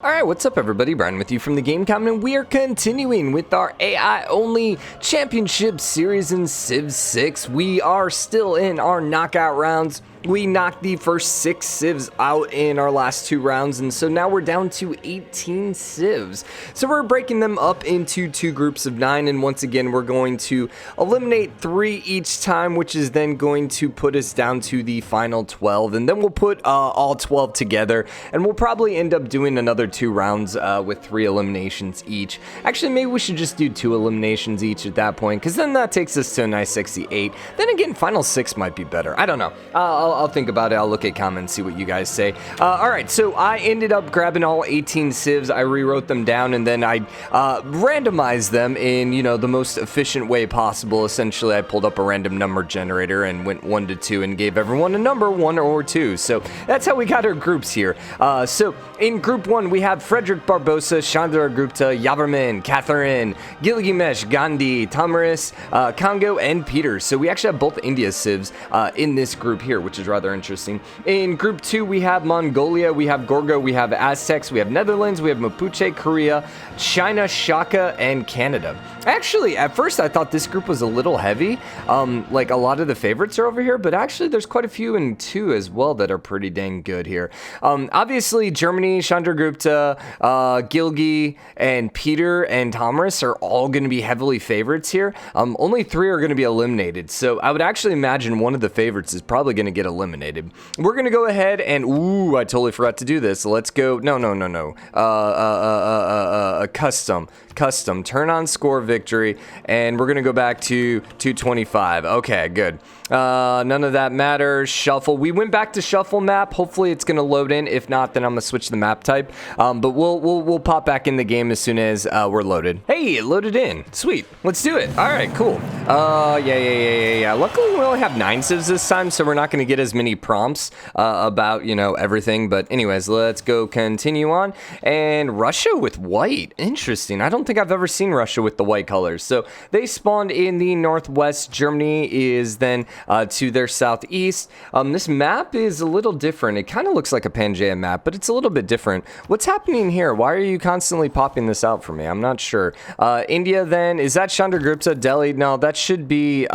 Alright, what's up everybody? Brian with you from TheGameCommon, and we are continuing with our AI-only championship series in Civ 6. We are still in our knockout rounds. We knocked the first 6 civs out in our last 2 rounds, and so now we're down to 18 civs. So we're breaking them up into 2 groups of 9, and once again we're going to eliminate 3 each time, which is then going to put us down to the final 12, and then we'll put all 12 together, and we'll probably end up doing another 2 rounds with 3 eliminations each. Actually, maybe we should just do 2 eliminations each at that point, because then that takes us to a nice sexy 8. Then again, final 6 might be better. I don't know. I'll think about it. I'll look at comments, see what you guys say. Alright, so I ended up grabbing all 18 civs. I rewrote them down, and then I randomized them in, you know, the most efficient way possible. Essentially, I pulled up a random number generator and went 1 to 2 and gave everyone a number 1 or 2. So that's how we got our groups here. So in group 1, we have Frederick Barbosa, Chandra Gupta, Yaverman, Catherine, Gilgamesh, Gandhi, Tamaris, Congo, and Peter. So we actually have both India civs in this group here, which is rather interesting. In group 2, we have Mongolia, we have Gorgo, we have Aztecs, we have Netherlands, we have Mapuche, Korea, China, Shaka, and Canada. Actually, at first I thought this group was a little heavy. Like a lot of the favorites are over here, but actually there's quite a few in 2 as well that are pretty dang good here. Obviously, Germany, Chandragupta, Gilgi, and Peter and Thomas are all going to be heavily favorites here. Only 3 are going to be eliminated, so I would actually imagine one of the favorites is probably going to get eliminated. We're going to go ahead and, ooh, I totally forgot to do this. Let's go, no. Custom, turn on score victory, and we're going to go back to 225. Okay, good. None of that matters. Shuffle. We went back to shuffle map. Hopefully it's going to load in. If not, then I'm going to switch the map type. But we'll pop back in the game as soon as we're loaded. Hey, it loaded in. Sweet. Let's do it. All right, cool. Yeah. Luckily, we only have 9 civs this time, so we're not going to get as many prompts about, you know, everything. But anyways, let's go continue on. And Russia with white. Interesting. I don't think I've ever seen Russia with the white colors. So they spawned in the northwest. Germany is then to their southeast. This map is a little different. It kind of looks like a Pangea map, but it's a little bit different. What's happening here? Why are you constantly popping this out for me? I'm not sure. India then, is that Chandragupta? Delhi? No, that should be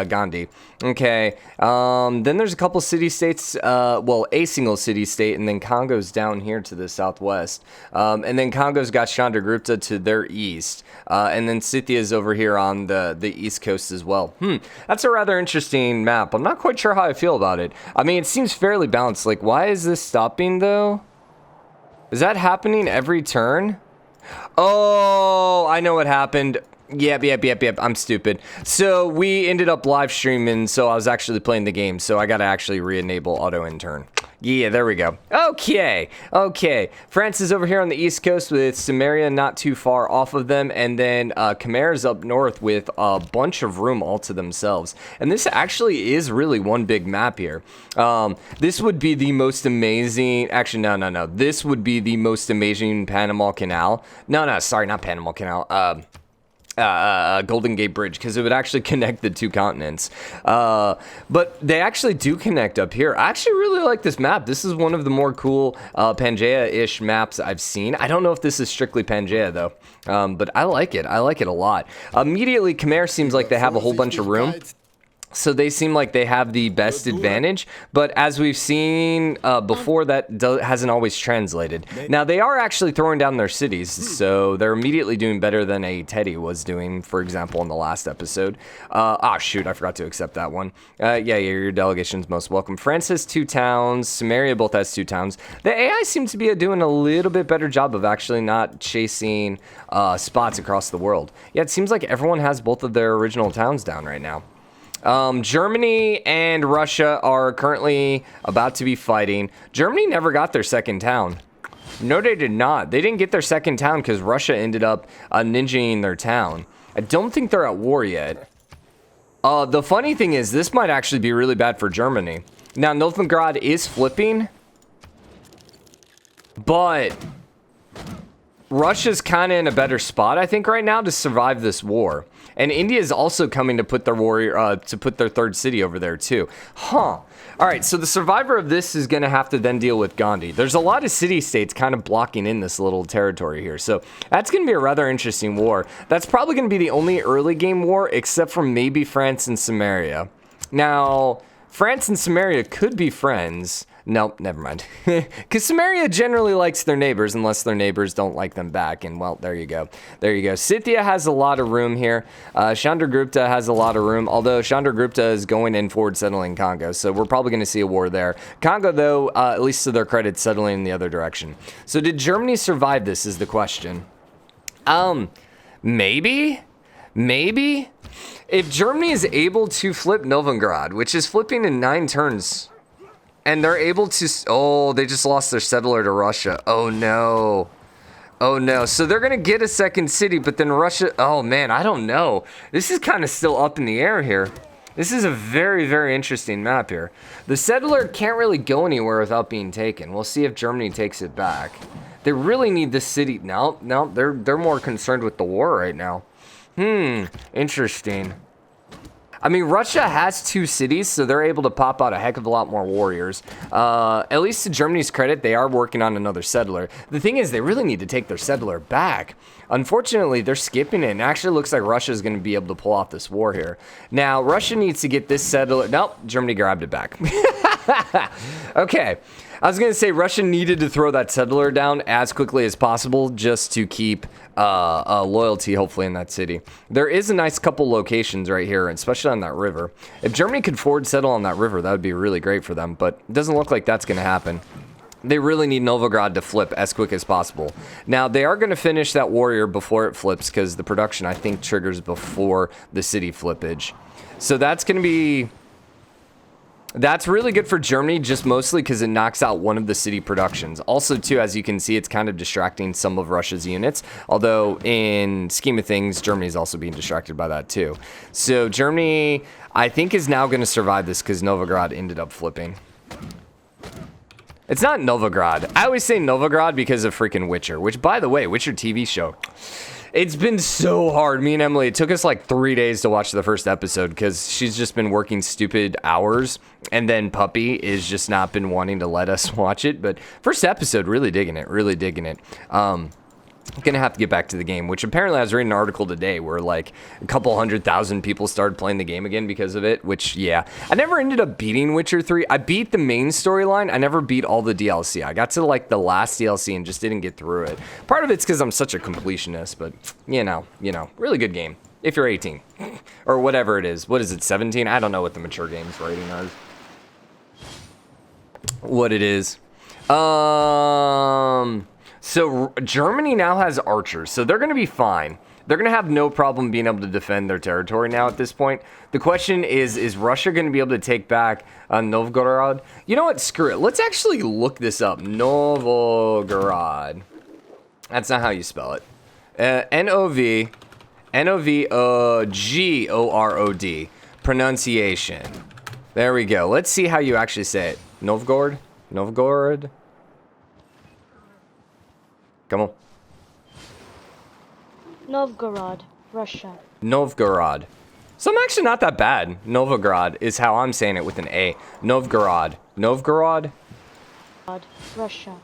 Gandhi. Okay, then there's a couple city-states, well, a single city-state, and then Congo's down here to the southwest, and then Congo's got Chandragupta to their east, and then Scythia's over here on the east coast as well. That's a rather interesting map. I'm not quite sure how I feel about it. I mean, it seems fairly balanced. Like, why is this stopping, though? Is that happening every turn? Oh, I know what happened. Yep. I'm stupid. So we ended up live streaming, so I was actually playing the game, so I gotta actually re-enable auto intern. Yeah, there we go. Okay. France is over here on the east coast with Samaria not too far off of them, and then Khmer's up north with a bunch of room all to themselves. And this actually is really one big map here. This would be the most amazing, actually, no. This would be the most amazing Panama Canal. No, sorry, not Panama Canal. Golden Gate Bridge, because it would actually connect the 2 continents. But they actually do connect up here. I actually really like this map. This is one of the more cool Pangea-ish maps I've seen. I don't know if this is strictly Pangea, though. But I like it. I like it a lot. Immediately, Khmer seems like they have a whole bunch of room. So they seem like they have the best advantage, but as we've seen before, that hasn't always translated. Now, they are actually throwing down their cities, so they're immediately doing better than a Teddy was doing, for example, in the last episode. Shoot, I forgot to accept that one. Yeah, your delegation's most welcome. France has 2 towns. Samaria both has 2 towns. The AI seems to be doing a little bit better job of actually not chasing spots across the world. Yeah, it seems like everyone has both of their original towns down right now. Germany and Russia are currently about to be fighting. Germany never got their second town. No, they did not. They didn't get their second town because Russia ended up ninjaing their town. I don't think they're at war yet. The funny thing is, this might actually be really bad for Germany. Now, Novgorod is flipping, but Russia's kind of in a better spot, I think, right now to survive this war. And India is also coming to put their warrior, to put their third city over there too. Huh. All right, so the survivor of this is going to have to then deal with Gandhi. There's a lot of city-states kind of blocking in this little territory here. So that's going to be a rather interesting war. That's probably going to be the only early game war, except for maybe France and Samaria. Now, France and Samaria could be friends. Nope, never mind. Because Samaria generally likes their neighbors, unless their neighbors don't like them back. And, well, there you go. There you go. Scythia has a lot of room here. Chandragupta has a lot of room, although Chandragupta is going in forward settling Congo. So we're probably going to see a war there. Congo, though, at least to their credit, settling in the other direction. So did Germany survive this is the question. Maybe? Maybe? If Germany is able to flip Novgorod, which is flipping in 9 turns... And they're able to... Oh, they just lost their settler to Russia. Oh, no. Oh, no. So they're going to get a second city, but then Russia... Oh, man, I don't know. This is kind of still up in the air here. This is a very, very interesting map here. The settler can't really go anywhere without being taken. We'll see if Germany takes it back. They really need this city... No, they're more concerned with the war right now. Interesting. I mean, Russia has 2 cities, so they're able to pop out a heck of a lot more warriors. At least to Germany's credit, they are working on another settler. The thing is, they really need to take their settler back. Unfortunately, they're skipping it, and it actually looks like Russia is going to be able to pull off this war here. Now, Russia needs to get this settler... Nope, Germany grabbed it back. Okay. I was going to say Russia needed to throw that settler down as quickly as possible just to keep loyalty, hopefully, in that city. There is a nice couple locations right here, especially on that river. If Germany could forward settle on that river, that would be really great for them, but it doesn't look like that's going to happen. They really need Novgorod to flip as quick as possible. Now, they are going to finish that warrior before it flips because the production, I think, triggers before the city flippage. So that's going to be... That's really good for Germany, just mostly because it knocks out one of the city productions. Also, too, as you can see, it's kind of distracting some of Russia's units. Although, in scheme of things, Germany is also being distracted by that, too. So, Germany, I think, is now going to survive this because Novgorod ended up flipping. It's not Novgorod. I always say Novgorod because of freaking Witcher. Which, by the way, Witcher TV show... It's been so hard. Me and Emily, it took us like 3 days to watch the first episode because she's just been working stupid hours. And then Puppy is just not been wanting to let us watch it. But first episode, really digging it, really digging it. Gonna have to get back to the game, which apparently I was reading an article today where like a couple 100,000 people started playing the game again because of it, which, yeah. I never ended up beating Witcher 3. I beat the main storyline. I never beat all the DLC. I got to like the last DLC and just didn't get through it. Part of it's because I'm such a completionist, but you know, really good game. If you're 18 or whatever it is. What is it, 17? I don't know what the mature games rating is. What it is. So Germany now has archers, so they're going to be fine. They're going to have no problem being able to defend their territory now at this point. The question is Russia going to be able to take back Novgorod? You know what? Screw it. Let's actually look this up. Novgorod. That's not how you spell it. N-O-V-G-O-R-O-D. Pronunciation. There we go. Let's see how you actually say it. Novgorod? Novgorod? Come on. Novgorod, Russia. Novgorod. So I'm actually not that bad. Novgorod is how I'm saying it with an A. Novgorod. Novgorod? Russia.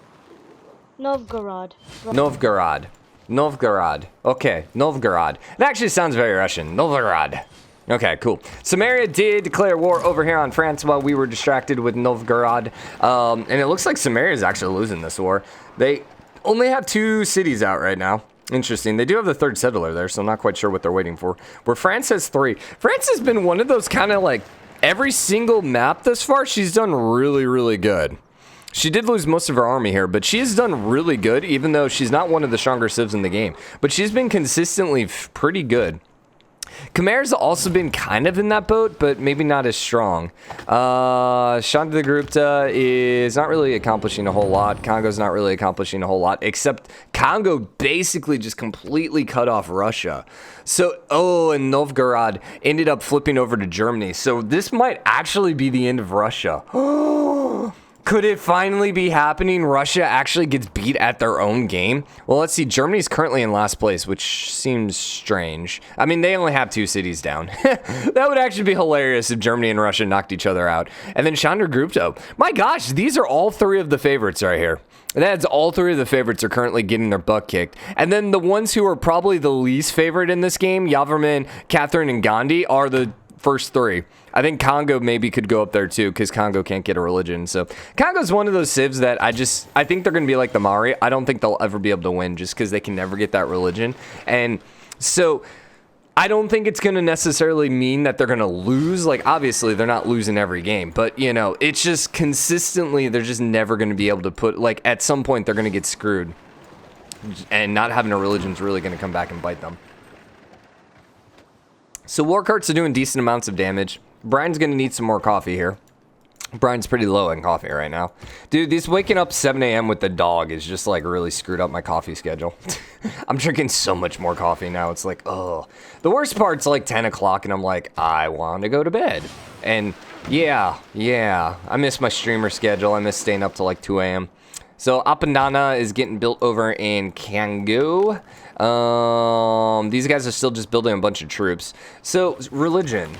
Novgorod. Novgorod. Novgorod. Okay, Novgorod. It actually sounds very Russian. Novgorod. Okay, cool. Samaria did declare war over here on France while we were distracted with Novgorod. And it looks like Samaria is actually losing this war. They only have 2 cities out right now. Interesting. They do have the 3rd settler there, so I'm not quite sure what they're waiting for. Where France has 3. France has been one of those kind of like every single map thus far, she's done really, really good. She did lose most of her army here, but she has done really good, even though she's not one of the stronger civs in the game. But she's been consistently pretty good. Khmer's also been kind of in that boat, but maybe not as strong. Chandragupta is not really accomplishing a whole lot. Congo's not really accomplishing a whole lot, except Congo basically just completely cut off Russia. So, and Novgorod ended up flipping over to Germany. So this might actually be the end of Russia. Could it finally be happening? Russia actually gets beat at their own game? Well, let's see. Germany's currently in last place, which seems strange. I mean, they only have 2 cities down. That would actually be hilarious if Germany and Russia knocked each other out. And then Chandra Grupto. My gosh, these are all 3 of the favorites right here. That's all 3 of the favorites are currently getting their butt kicked. And then the ones who are probably the least favorite in this game, Yaverman, Catherine, and Gandhi, are the first 3. I think Congo maybe could go up there too, because Congo can't get a religion. So Congo's one of those civs that I think they're going to be like the Mari. I don't think they'll ever be able to win just because they can never get that religion. And so I don't think it's going to necessarily mean that they're going to lose. Like, obviously, they're not losing every game. But, you know, it's just consistently, they're just never going to be able to put, like, at some point, they're going to get screwed. And not having a religion is really going to come back and bite them. So war carts are doing decent amounts of damage. Brian's going to need some more coffee here. Brian's pretty low in coffee right now. Dude, this waking up 7 a.m. with the dog is just like really screwed up my coffee schedule. I'm drinking so much more coffee now. It's like, oh. The worst part's like 10 o'clock and I'm like, I want to go to bed. And yeah. I miss my streamer schedule. I miss staying up till like 2 a.m. So Apandana is getting built over in Kangu. These guys are still just building a bunch of troops. So religion.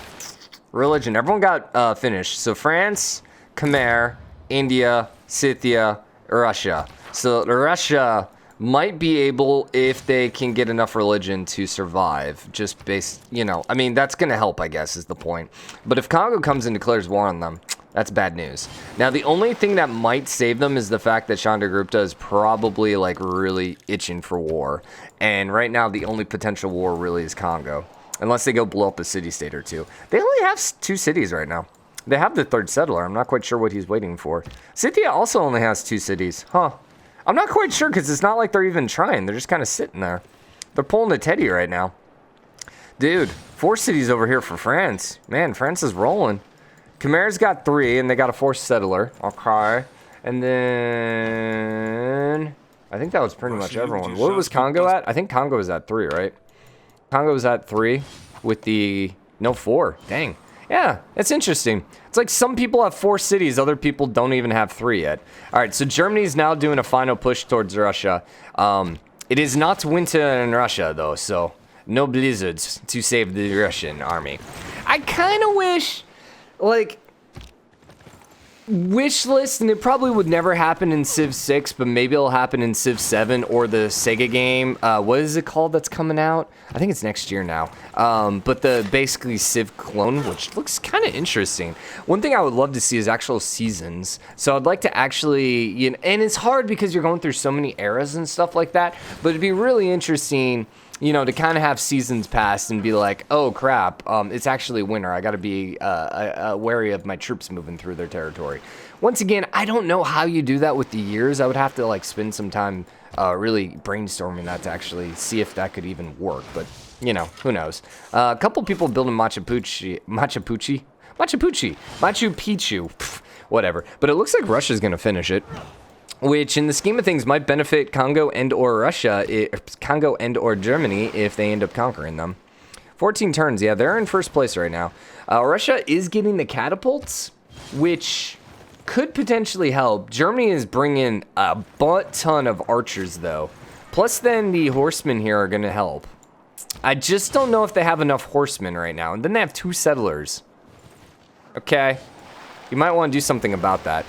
Everyone got finished. So France, Khmer, India, Scythia, Russia. So Russia might be able, if they can get enough religion, to survive. Just based, you know, I mean, that's going to help, I guess, is the point. But if Congo comes and declares war on them, that's bad news. Now, the only thing that might save them is the fact that Chandragupta is probably, like, really itching for war. And right now, the only potential war really is Congo. Unless they go blow up a city-state or 2. They only have 2 cities right now. They have the 3rd settler. I'm not quite sure what he's waiting for. Scythia also only has 2 cities. Huh. I'm not quite sure because it's not like they're even trying. They're just kind of sitting there. They're pulling a Teddy right now. Dude, 4 cities over here for France. Man, France is rolling. Khmer's got 3, and they got a 4th settler. Okay. And then I think that was pretty much everyone. What was Congo at? I think Congo was at 3, right? Congo was at 3 with the... No, 4. Dang. Yeah, it's interesting. It's like some people have 4 cities. Other people don't even have 3 yet. All right, so Germany's now doing a final push towards Russia. It is not winter in Russia, though, so no blizzards to save the Russian army. I kind of wish... Like, wish list, and it probably would never happen in Civ 6, but maybe it'll happen in Civ 7 or the Sega game. What is it called that's coming out? I think it's next year now. But the basically Civ clone, which looks kind of interesting. One thing I would love to see is actual seasons. So I'd like to actually, you know, and it's hard because you're going through so many eras and stuff like that, but it'd be really interesting, you know, to kind of have seasons pass and be like, oh crap, it's actually winter. I got to be wary of my troops moving through their territory. Once again, I don't know how you do that with the years. I would have to like spend some time really brainstorming that to actually see if that could even work. But you know, who knows? A couple people building Machu Picchu, Pff, whatever. But it looks like Russia's gonna finish it, which in the scheme of things might benefit Congo and or Germany if they end up conquering them. 14 turns, yeah, they're in first place right now. Russia is getting the catapults, which could potentially help. Germany is bringing a butt ton of archers, though. Plus, then the horsemen here are going to help. I just don't know if they have enough horsemen right now. And then they have 2 settlers. Okay, you might want to do something about that.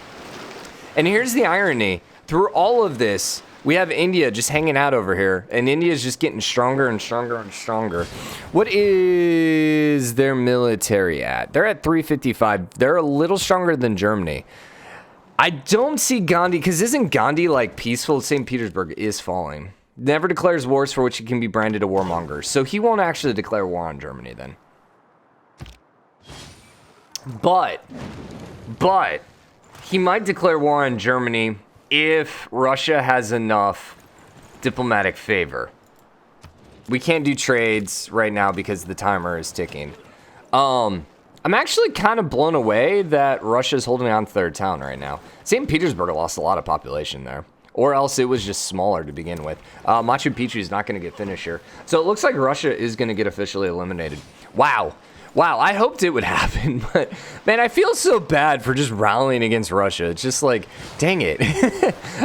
And here's the irony. Through all of this, we have India just hanging out over here. And India is just getting stronger and stronger and stronger. What is their military at? They're at 355. They're a little stronger than Germany. I don't see Gandhi, because isn't Gandhi like peaceful? St. Petersburg is falling. Never declares wars for which he can be branded a warmonger. So he won't actually declare war on Germany then. But he might declare war on Germany if Russia has enough diplomatic favor. We can't do trades right now because the timer is ticking. I'm actually kind of blown away that Russia's holding on to their town right now. St. Petersburg lost a lot of population there. Or else it was just smaller to begin with. Machu Picchu is not going to get finished here. So it looks like Russia is going to get officially eliminated. Wow. Wow, I hoped it would happen, but man, I feel so bad for just rallying against Russia. It's just like, dang it.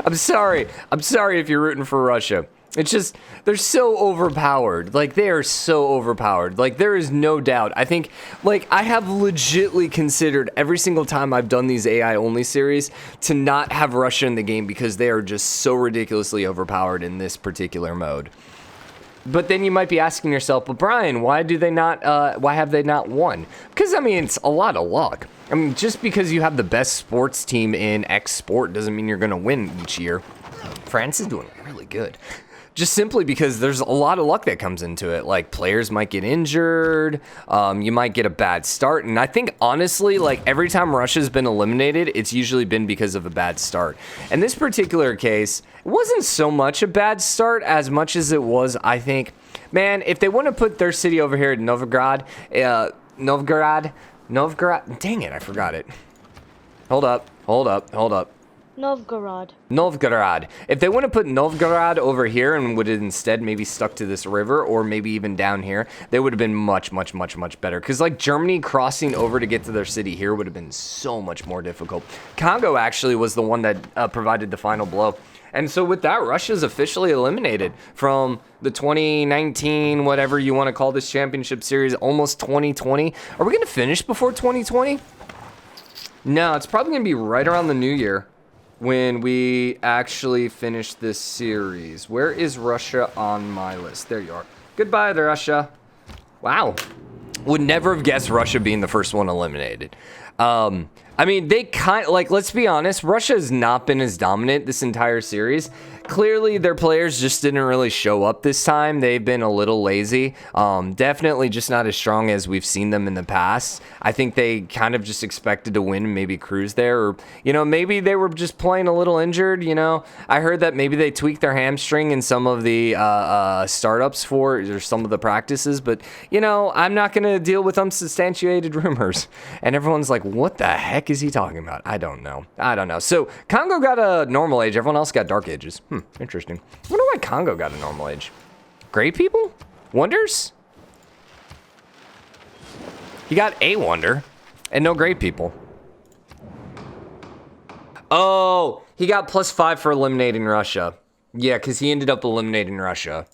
I'm sorry. I'm sorry if you're rooting for Russia. It's just, they're so overpowered. Like, they are so overpowered. Like, there is no doubt. I think, like, I have legitly considered every single time I've done these AI-only series to not have Russia in the game because they are just so ridiculously overpowered in this particular mode. But then you might be asking yourself, well, Brian, why have they not won? Because, I mean, it's a lot of luck. I mean, just because you have the best sports team in X sport doesn't mean you're going to win each year. France is doing really good. Just simply because there's a lot of luck that comes into it. Like, players might get injured, you might get a bad start. And I think, honestly, like, every time Russia's been eliminated, it's usually been because of a bad start. In this particular case, it wasn't so much a bad start as much as it was, I think, man, if they want to put their city over here at Novgorod, dang it, I forgot it. Hold up. Novgorod. If they want to put Novgorod over here and would have instead maybe stuck to this river or maybe even down here, they would have been much better. Because, like, Germany crossing over to get to their city here would have been so much more difficult. Congo actually was the one that provided the final blow. And so with that, Russia's officially eliminated from the 2019, whatever you want to call this championship series, almost 2020. Are we going to finish before 2020? No, it's probably going to be right around the new year when we actually finish this series. Where is Russia on my list? There you are. Goodbye, Russia. Wow. Would never have guessed Russia being the first one eliminated. I mean, they let's be honest, Russia has not been as dominant this entire series. Clearly, their players just didn't really show up this time. They've been a little lazy. Definitely just not as strong as we've seen them in the past. I think they kind of just expected to win and maybe cruise there. Or, you know, maybe they were just playing a little injured, you know. I heard that maybe they tweaked their hamstring in some of the startups or some of the practices. But, you know, I'm not going to deal with unsubstantiated rumors. And everyone's like, what the heck is he talking about? I don't know. So, Congo got a normal age. Everyone else got dark ages. Interesting. I wonder why Congo got a normal age. Gray people? Wonders? He got a wonder and no gray people. Oh, he got +5 for eliminating Russia. Yeah, because he ended up eliminating Russia.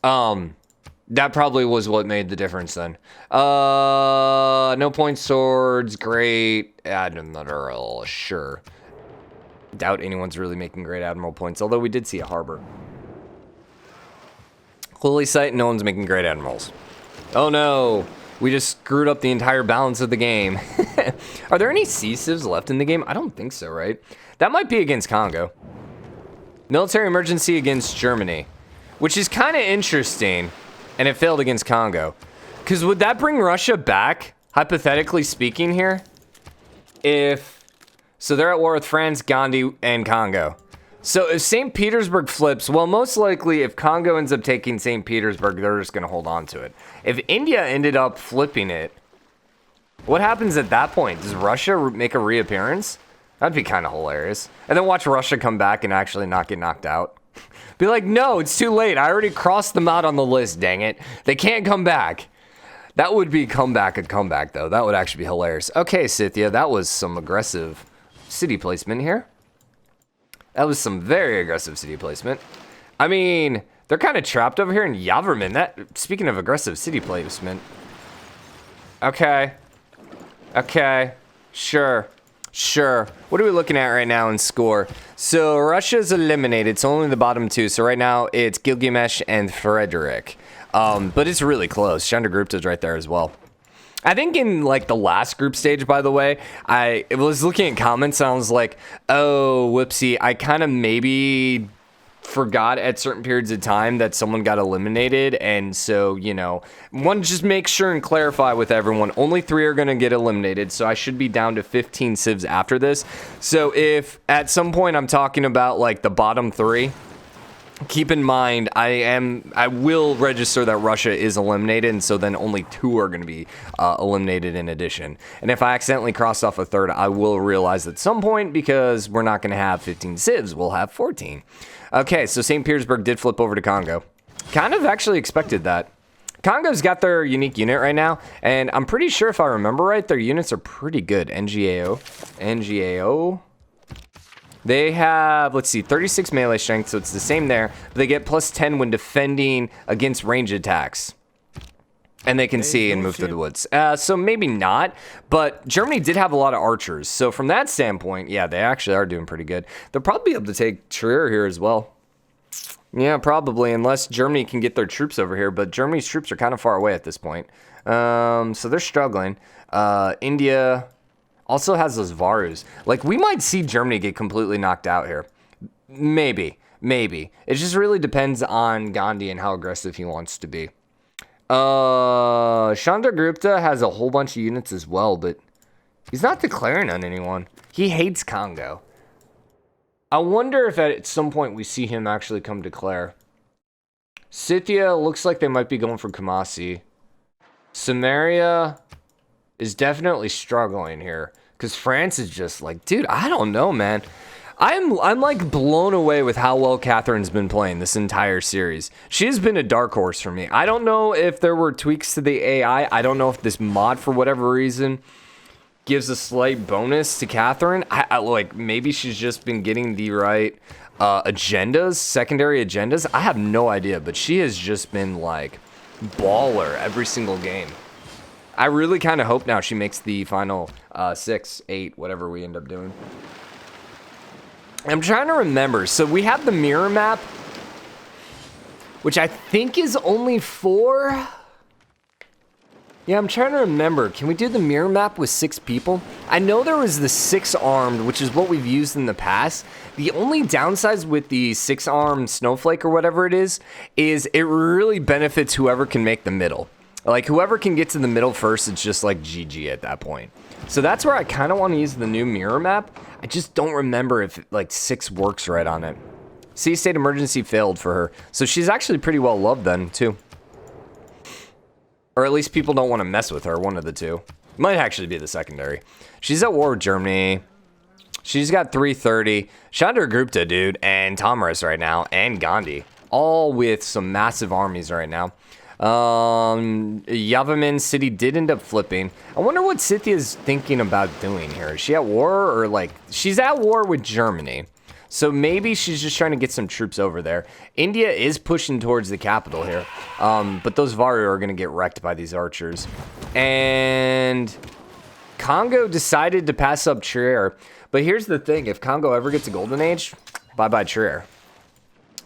That probably was what made the difference then. No point swords, great. Admiral, sure. Doubt anyone's really making great admiral points, although we did see a harbor. Holy sight, no one's making great admirals. Oh no, we just screwed up the entire balance of the game. Are there any civs left in the game? I don't think so, right? That might be against Congo. Military emergency against Germany, which is kind of interesting, and it failed against Congo. Because would that bring Russia back, hypothetically speaking here? So they're at war with France, Gandhi, and Congo. So if St. Petersburg flips, well, most likely if Congo ends up taking St. Petersburg, they're just going to hold on to it. If India ended up flipping it, what happens at that point? Does Russia make a reappearance? That'd be kind of hilarious. And then watch Russia come back and actually not get knocked out. Be like, no, it's too late. I already crossed them out on the list, dang it. They can't come back. That would be a comeback, though. That would actually be hilarious. Okay, Scythia, that was some aggressive city placement here. That was some very aggressive city placement. I mean, they're kind of trapped over here in Yaverman. Speaking of aggressive city placement. Okay. Sure. What are we looking at right now in score? So Russia's eliminated. It's only the bottom two. So right now it's Gilgamesh and Frederick. But it's really close. Chandragupta's right there as well. I think in like the last group stage, by the way, I was looking at comments and I was like, oh, whoopsie. I kind of maybe forgot at certain periods of time that someone got eliminated. And so, you know, just make sure and clarify with everyone. Only 3 are going to get eliminated. So I should be down to 15 civs after this. So if at some point I'm talking about like the bottom 3, keep in mind, I will register that Russia is eliminated, and so then only 2 are going to be eliminated in addition. And if I accidentally cross off a 3rd, I will realize at some point, because we're not going to have 15 civs, we'll have 14. Okay, so St. Petersburg did flip over to Congo. Kind of actually expected that. Congo's got their unique unit right now, and I'm pretty sure if I remember right, their units are pretty good. NGAO. They have, let's see, 36 melee strength, so it's the same there. But they get plus 10 when defending against range attacks. And they can see and move through the woods. So maybe not, but Germany did have a lot of archers. So from that standpoint, yeah, they actually are doing pretty good. They'll probably be able to take Trier here as well. Yeah, probably, unless Germany can get their troops over here. But Germany's troops are kind of far away at this point. So they're struggling. India also has those Varus. Like, we might see Germany get completely knocked out here. Maybe. It just really depends on Gandhi and how aggressive he wants to be. Chandragupta has a whole bunch of units as well, but he's not declaring on anyone. He hates Congo. I wonder if at some point we see him actually come declare. Scythia looks like they might be going for Kumasi. Samaria is definitely struggling here because France is just like, dude, I don't know, man. I'm like blown away with how well Catherine's been playing this entire series. She has been a dark horse for me. I don't know if there were tweaks to the AI. I don't know if this mod, for whatever reason, gives a slight bonus to Catherine. I like, maybe she's just been getting the right agendas, secondary agendas. I have no idea, but she has just been like baller every single game. I really kind of hope now she makes the final 6, 8, whatever we end up doing. I'm trying to remember. So we have the mirror map, which I think is only 4. Yeah, I'm trying to remember. Can we do the mirror map with 6 people? I know there was the 6 armed, which is what we've used in the past. The only downsides with the 6 armed snowflake or whatever it is it really benefits whoever can make the middle. Like, whoever can get to the middle first, it's just like GG at that point. So that's where I kind of want to use the new mirror map. I just don't remember if like 6 works right on it. Sea state emergency failed for her. So she's actually pretty well loved then, too. Or at least people don't want to mess with her, one of the two. Might actually be the secondary. She's at war with Germany. She's got 330. Chandragupta, dude, and Tomras right now, and Gandhi. All with some massive armies right now. Yavamin city did end up flipping. I wonder what Scythia's thinking about doing here. Is she at war or like... She's at war with Germany. So maybe she's just trying to get some troops over there. India is pushing towards the capital here. But those Varu are going to get wrecked by these archers. And Congo decided to pass up Trier. But here's the thing. If Congo ever gets a golden age, bye-bye Trier.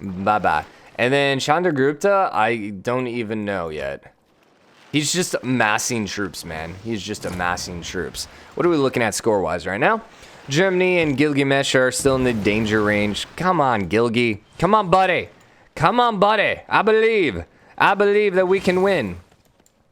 Bye-bye. And then Chandragupta, I don't even know yet. He's just amassing troops, man. He's just amassing troops. What are we looking at score-wise right now? Germany and Gilgamesh are still in the danger range. Come on, Gilgi. Come on, buddy. Come on, buddy. I believe that we can win.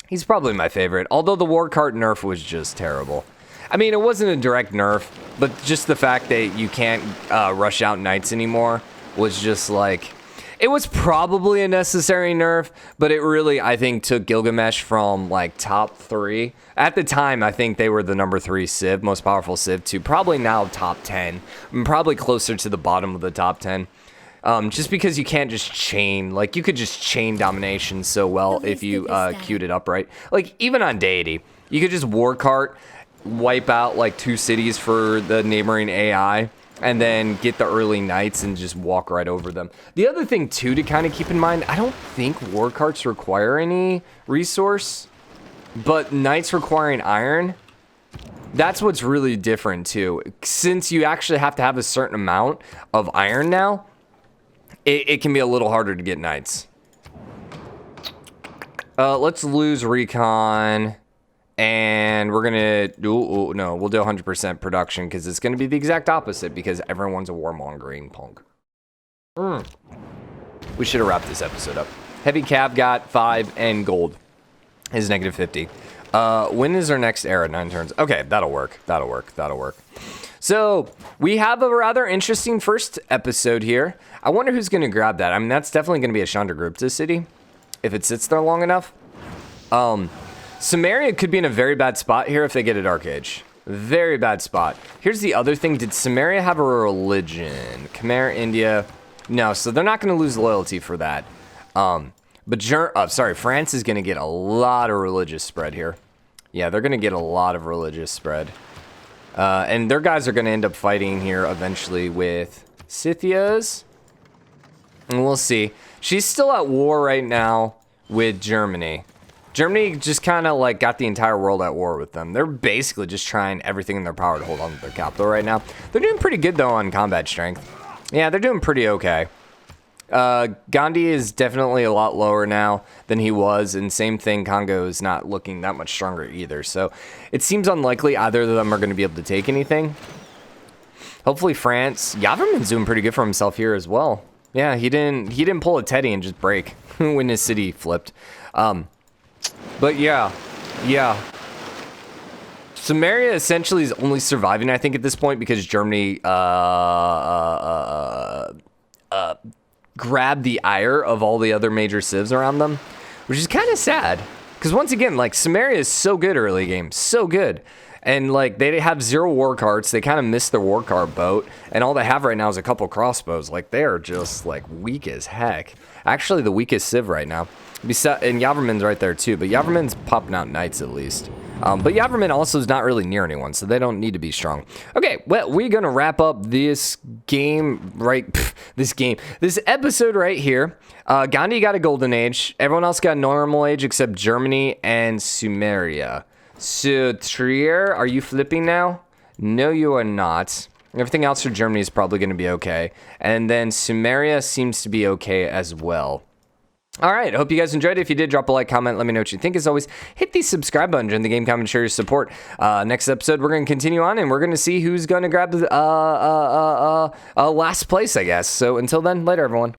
He's probably my favorite, although the war cart nerf was just terrible. I mean, it wasn't a direct nerf, but just the fact that you can't rush out knights anymore was just like... It was probably a necessary nerf, but it really, I think, took Gilgamesh from, like, top 3. At the time, I think they were the number 3 civ, most powerful civ, to probably now top 10. Probably closer to the bottom of the top 10. Just because you can't just chain. Like, you could just chain domination so well if you queued it up right. Like, even on Deity, you could just war cart, wipe out, like, 2 cities for the neighboring AI, and then get the early knights and just walk right over them. The other thing, too, to kind of keep in mind, I don't think war carts require any resource, but knights requiring iron, that's what's really different, too. Since you actually have to have a certain amount of iron now, it can be a little harder to get knights. Let's lose recon. And we're going to do, no, we'll do 100% production because it's going to be the exact opposite because everyone's a warmongering punk. We should have wrapped this episode up. Heavy Cav got 5 and gold is negative 50. When is our next era? 9 turns. Okay, that'll work. That'll work. So we have a rather interesting first episode here. I wonder who's going to grab that. I mean, that's definitely going to be a Chandragupta city if it sits there long enough. Samaria could be in a very bad spot here if they get a Dark Age. Very bad spot. Here's the other thing. Did Samaria have a religion? Khmer, India. No, so they're not going to lose loyalty for that. But France is going to get a lot of religious spread here. Yeah, they're going to get a lot of religious spread. And their guys are going to end up fighting here eventually with Scythia's. And we'll see. She's still at war right now with Germany. Germany just kind of like got the entire world at war with them. They're basically just trying everything in their power to hold on to their capital right now. They're doing pretty good, though, on combat strength. Yeah, they're doing pretty okay. Gandhi is definitely a lot lower now than he was, and same thing, Congo is not looking that much stronger either. So it seems unlikely either of them are going to be able to take anything. Hopefully France. Yaverman's doing pretty good for himself here as well. Yeah, he didn't pull a Teddy and just break when his city flipped. But yeah. Samaria essentially is only surviving, I think, at this point because Germany grabbed the ire of all the other major civs around them, which is kind of sad. Because once again, like, Samaria is so good early game, so good. And, like, they have 0 war carts. They kind of missed their war cart boat. And all they have right now is a couple crossbows. Like, they are just, like, weak as heck. Actually, the weakest civ right now. And Yaverman's right there, too. But Yaverman's popping out knights, at least. But Yaverman also is not really near anyone, so they don't need to be strong. Okay, well, we're going to wrap up this game, this episode right here. Gandhi got a golden age. Everyone else got normal age except Germany and Sumeria. So, Trier, are you flipping now? No, you are not. Everything else for Germany is probably going to be okay. And then Sumeria seems to be okay as well. All right, I hope you guys enjoyed it. If you did, drop a like, comment, let me know what you think. As always, hit the subscribe button, join the game, comment, share your support. Next episode, we're going to continue on, and we're going to see who's going to grab the last place, I guess. So until then, later, everyone.